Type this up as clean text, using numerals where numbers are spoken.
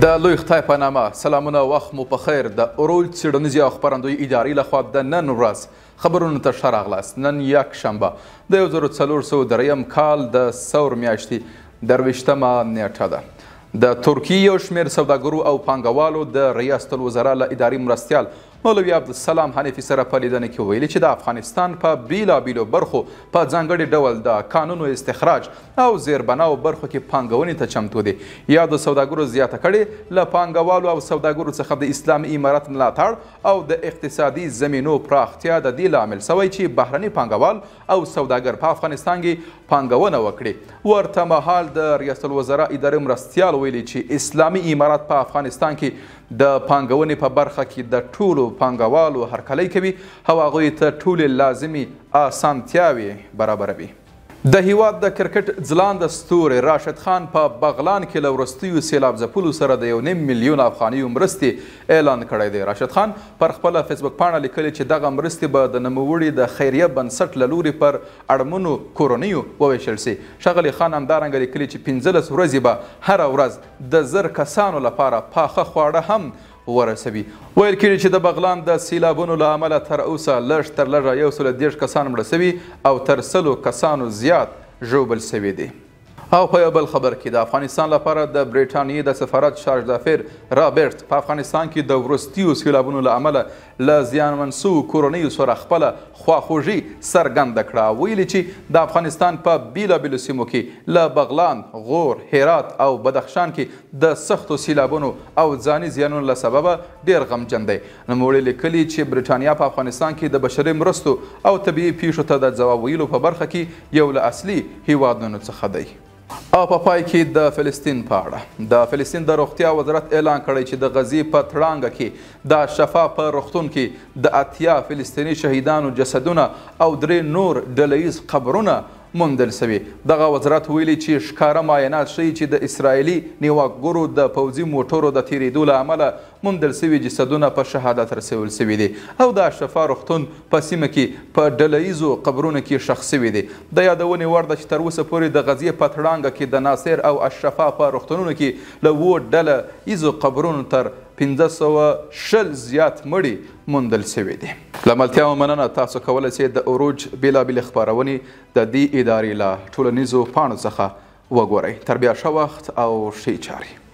د لوی خدای په نامه سلامونه وخت مو په خیر. د اروج څیړنیزې او خپرندویي ادارې لخوا د نن ورځ خبرونو ته ښه راغلاست. نن یکشنبه د 1403 کال د ثور میاشتې 23مه نیټه ده. د ترکیې یو شمېر سوداګرو او پانګوالو د ریاست الوزرا له اداري مرستیال مولوي عبدالسلام حنیفي سره په لیدنه کې ویلي چې د افغانستان په بیلابیلو برخو په ځانګړي ډول د کانونو استخراج او زیربناو برخو کې پانګونې ته چمتو دي. یا د سوداګرو زیاته کړې له پانګوالو او سوداګرو څخه د اسلامي امارت ملاتړ او د اقتصادي زمینو پراختیا د دې لامل سوی چې بهرني پانګوال او سوداګر په افغانستان کې پانګونه وکړي. ورته مهال د ریاست الوزرا اداري مرستیال ویلي چې اسلامي امارت په افغانستان کې د پانګونې په برخه کې د ټولو پانګوالو هرکلی کوي او هغوی ته ټولې لازمي اسانتیاوې برابروي. د هیواد د کرکټ ځلانده ستوری راشد خان په بغلان کې له وروستیو سیلاب ځپلو سره د 1.5 میلیون افغانیو مرستې اعلان کړی دی. راشد خان پر خپله فیسبوک پاڼه لیکلي چې دغه مرستې به د نوموړي د خیریه بنسټ له لوري پر اړمنو کورنیو وویشل سي. ښاغلي خان همدارنګه لیکلي چې 15 ورځې به هره ورځ د 1000 کسانو لپاره پاخه خواړه هم ورسوي. ویل کېږي چې د بغلان د سیلابونو له امله تر اوسه لږ تر لږه 130 کسان مړه سوي او تر 100 کسانو زیات ژوبل سوي دي. او په یو بل خبر کې د افغانستان لپاره د برټانیې د سفارت شارج دافیر رابرټ په افغانستان کې د وروستیو سیلابونو له امله له زیانمن سوو کورنیو سره خپله خواخوږي څرګنده کړه. ویلي چې د افغانستان په بیلابیلو سیمو کې له بغلان، غور، هرات او بدخشان کې د سختو سیلابونو او ځاني زیانونو له سببه ډېر غمجن دی. نوموړي لیکلي چې برټانیا په افغانستان کې د بشري مرستو او طبیعي پیښو ته د ځواب ویلو په برخه کې یو له اصلي هیوادونو څخه دی. او په پای کې د فلسطین په اړه د فلسطین د روغتیا وزارت اعلان کړی چې د غزې په تړانګه کې د شفا په روغتون کې د 80 فلسطیني شهیدانو جسدونه او 3 نور ډله ییز قبرونه موندل سوي. دغه وزارت ویلي چې ښکاره معاینات ښیي چې د اسرائیلي نیواکګرو د پوځي موټرو د تیریدو له امله موندل سوي جسدونه په شهادت رسول سوي دي او د اشرفا روغتون په سیمه کې په ډله ییزو قبرونو کې ښخ سوي دي. د یادونې وړ ده چې تر اوسه پورې د غزې په تړانګه کې د ناصر او اشرفا په روغتونونو کې له 7 ډله ییزو قبرونو تر 1520 زیات مړي موندل سوي دي. له ملتیا مننه. تاسو کولی شئ د اروج بېلابېلې خپرونې د دې ادارې له ټولنیزو پاڼو څخه وګورئ. تر بیا ښه وخت او ښې چارې.